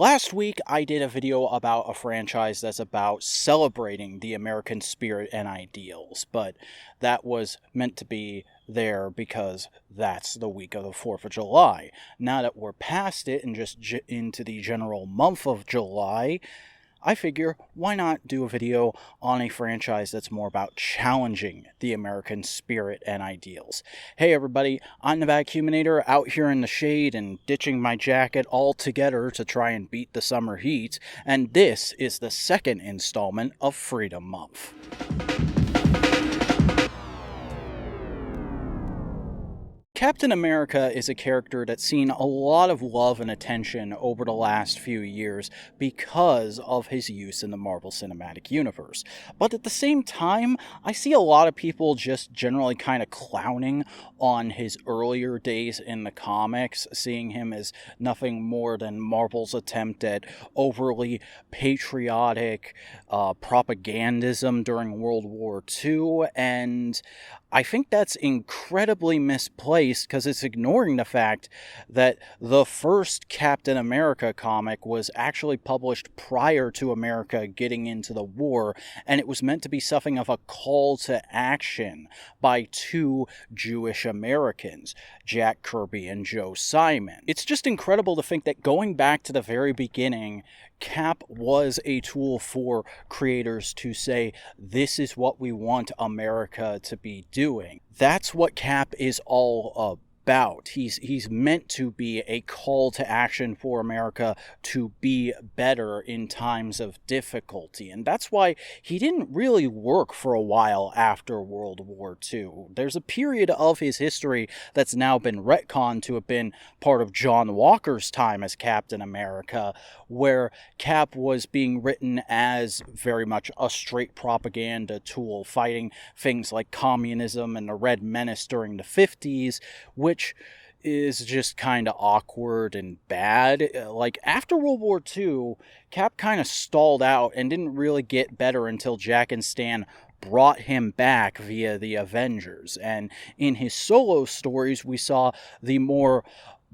Last week, I did a video about a franchise that's about celebrating the American spirit and ideals, but that was meant to be there because that's the week of the 4th of July. Now that we're past it and just into the general month of July, I figure, why not do a video on a franchise that's more about challenging the American spirit and ideals? Hey everybody, I'm the Vacuuminator, out here in the shade and ditching my jacket altogether to try and beat the summer heat, and this is the second installment of Freedom Month. Captain America is a character that's seen a lot of love and attention over the last few years because of his use in the Marvel Cinematic Universe. But at the same time, I see a lot of people just generally kind of clowning on his earlier days in the comics, seeing him as nothing more than Marvel's attempt at overly patriotic propagandism during World War II, and I think that's incredibly misplaced because it's ignoring the fact that the first Captain America comic was actually published prior to America getting into the war, and it was meant to be something of a call to action by two Jewish Americans, Jack Kirby and Joe Simon. It's just incredible to think that going back to the very beginning, Cap was a tool for creators to say, this is what we want America to be doing. That's what Cap is all about. He's meant to be a call to action for America to be better in times of difficulty. And that's why he didn't really work for a while after World War II. There's a period of his history that's now been retconned to have been part of John Walker's time as Captain America, where Cap was being written as very much a straight propaganda tool, fighting things like communism and the Red Menace during the 50s, which is just kind of awkward and bad. Like, after World War II, Cap kind of stalled out and didn't really get better until Jack and Stan brought him back via the Avengers. And in his solo stories, we saw the more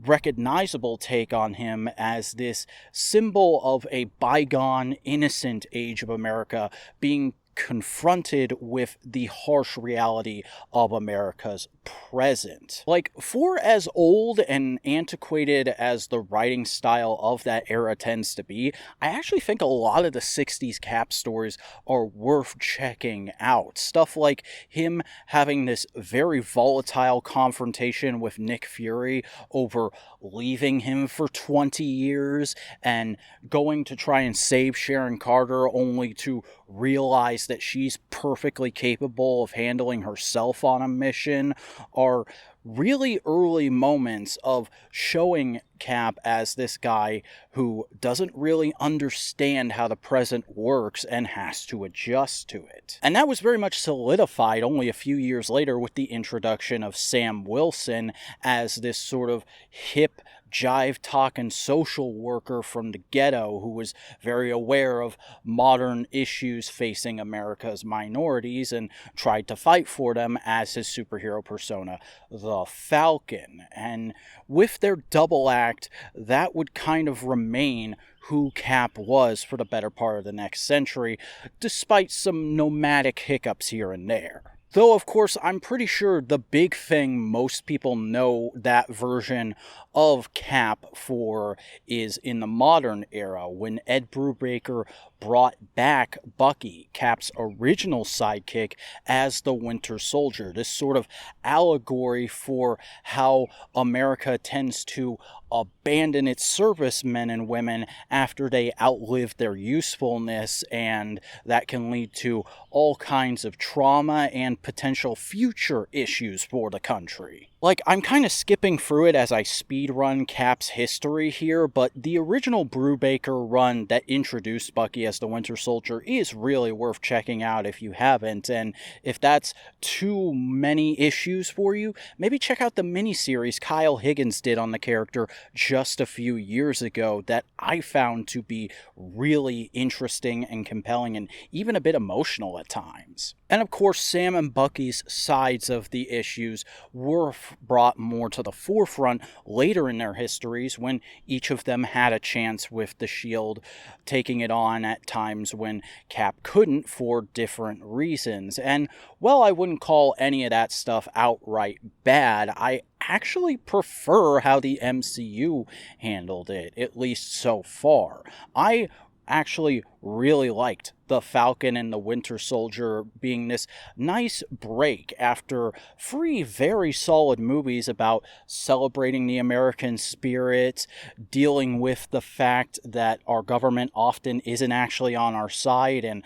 recognizable take on him as this symbol of a bygone, innocent age of America being confronted with the harsh reality of America's present. Like, for as old and antiquated as the writing style of that era tends to be, I actually think a lot of the 60s Cap stories are worth checking out. Stuff like him having this very volatile confrontation with Nick Fury over leaving him for 20 years and going to try and save Sharon Carter only to realize that she's perfectly capable of handling herself on a mission, are really early moments of showing Cap as this guy who doesn't really understand how the present works and has to adjust to it. And that was very much solidified only a few years later with the introduction of Sam Wilson as this sort of hip, jive-talking social worker from the ghetto who was very aware of modern issues facing America's minorities and tried to fight for them as his superhero persona, the Falcon. And with their double act, that would kind of remain who Cap was for the better part of the next century, despite some nomadic hiccups here and there. Though, of course, I'm pretty sure the big thing most people know that version of Cap for is in the modern era, when Ed Brubaker brought back Bucky, Cap's original sidekick, as the Winter Soldier. This sort of allegory for how America tends to abandon its servicemen and women after they outlive their usefulness, and that can lead to all kinds of trauma and potential future issues for the country. Like, I'm kind of skipping through it as I speedrun Cap's history here, but the original Brubaker run that introduced Bucky as the Winter Soldier is really worth checking out if you haven't, and if that's too many issues for you, maybe check out the miniseries Kyle Higgins did on the character just a few years ago that I found to be really interesting and compelling and even a bit emotional at times. And of course, Sam and Bucky's sides of the issues were brought more to the forefront later in their histories when each of them had a chance with the Shield, taking it on at times when Cap couldn't for different reasons. And while I wouldn't call any of that stuff outright bad, I actually prefer how the MCU handled it, at least so far. I actually really liked the Falcon and the Winter Soldier being this nice break after 3 very solid movies about celebrating the American spirit, dealing with the fact that our government often isn't actually on our side, and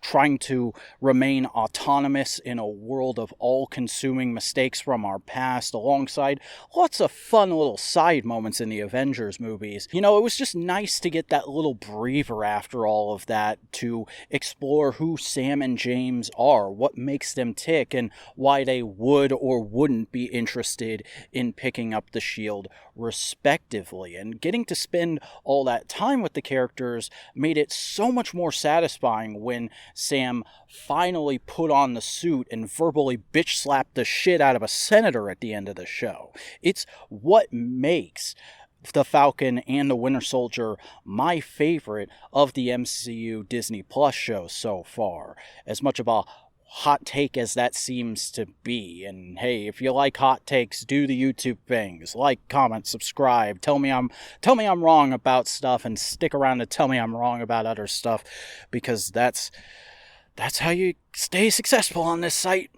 trying to remain autonomous in a world of all-consuming mistakes from our past, alongside lots of fun little side moments in the Avengers movies. You know, it was just nice to get that little breather after all of that to explore who Sam and James are, what makes them tick, and why they would or wouldn't be interested in picking up the Shield respectively. And getting to spend all that time with the characters made it so much more satisfying when Sam finally put on the suit and verbally bitch slapped the shit out of a senator at the end of the show. It's what makes the Falcon and the Winter Soldier my favorite of the MCU Disney Plus shows so far. As much of a hot take as that seems to be, and hey, if you like hot takes, do the YouTube things, like, comment, subscribe, tell me I'm wrong about stuff, and stick around to tell me I'm wrong about other stuff, because that's how you stay successful on this site.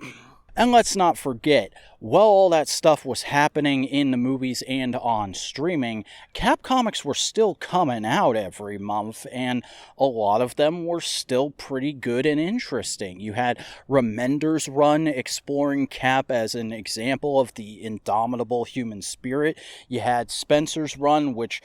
And let's not forget, while all that stuff was happening in the movies and on streaming, Cap comics were still coming out every month, and a lot of them were still pretty good and interesting. You had Remender's run exploring Cap as an example of the indomitable human spirit. You had Spencer's run, which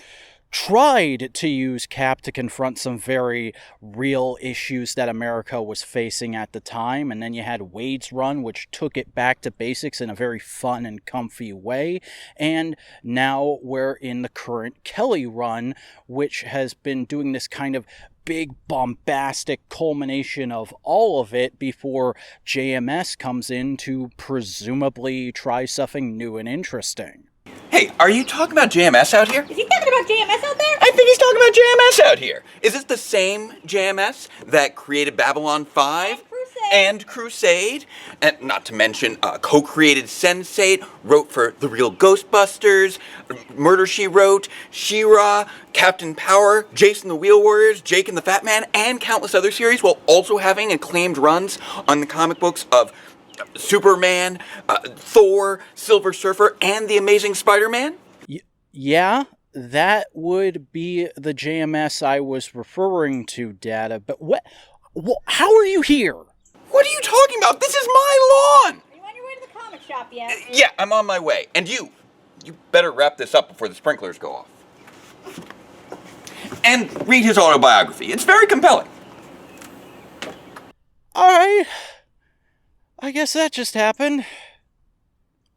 tried to use Cap to confront some very real issues that America was facing at the time. And then you had Wade's run, which took it back to basics in a very fun and comfy way. And now we're in the current Kelly run, which has been doing this kind of big bombastic culmination of all of it before JMS comes in to presumably try something new and interesting. Hey, are you talking about JMS out here? Is he talking about JMS out there? I think he's talking about JMS out here. Is this the same JMS that created Babylon 5? And Crusade? And not to mention, co-created Sense8, wrote for The Real Ghostbusters, Murder, She Wrote, She-Ra, Captain Power, Jason the Wheel Warriors, Jake and the Fat Man, and countless other series, while also having acclaimed runs on the comic books of Superman, Thor, Silver Surfer, and the Amazing Spider-Man? Yeah, that would be the JMS I was referring to, Data. But how are you here? What are you talking about? This is my lawn! Are you on your way to the comic shop yet? Yeah, I'm on my way. And you better wrap this up before the sprinklers go off. And read his autobiography. It's very compelling. Alright. I guess that just happened.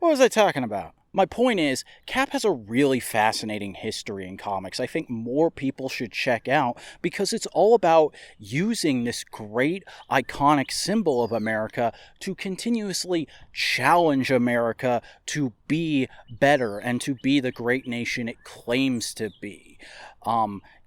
What was I talking about? My point is, Cap has a really fascinating history in comics I think more people should check out, because it's all about using this great, iconic symbol of America to continuously challenge America to be better and to be the great nation it claims to be.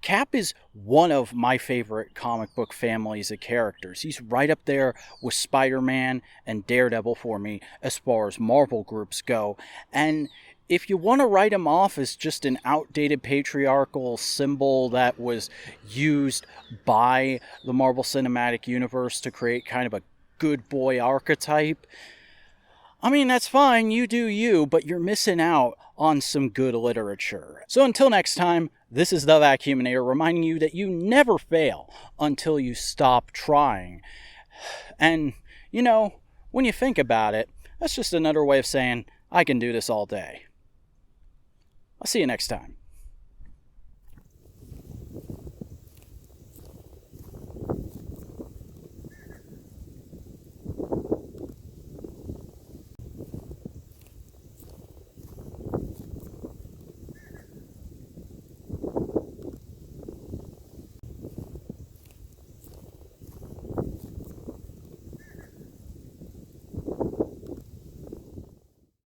Cap is one of my favorite comic book families of characters. He's right up there with Spider-Man and Daredevil for me as far as Marvel groups go. And if you want to write him off as just an outdated patriarchal symbol that was used by the Marvel Cinematic Universe to create kind of a good boy archetype, I mean, that's fine, you do you, but you're missing out on some good literature. So until next time, this is the Vacuuminator reminding you that you never fail until you stop trying. And, you know, when you think about it, that's just another way of saying, I can do this all day. I'll see you next time.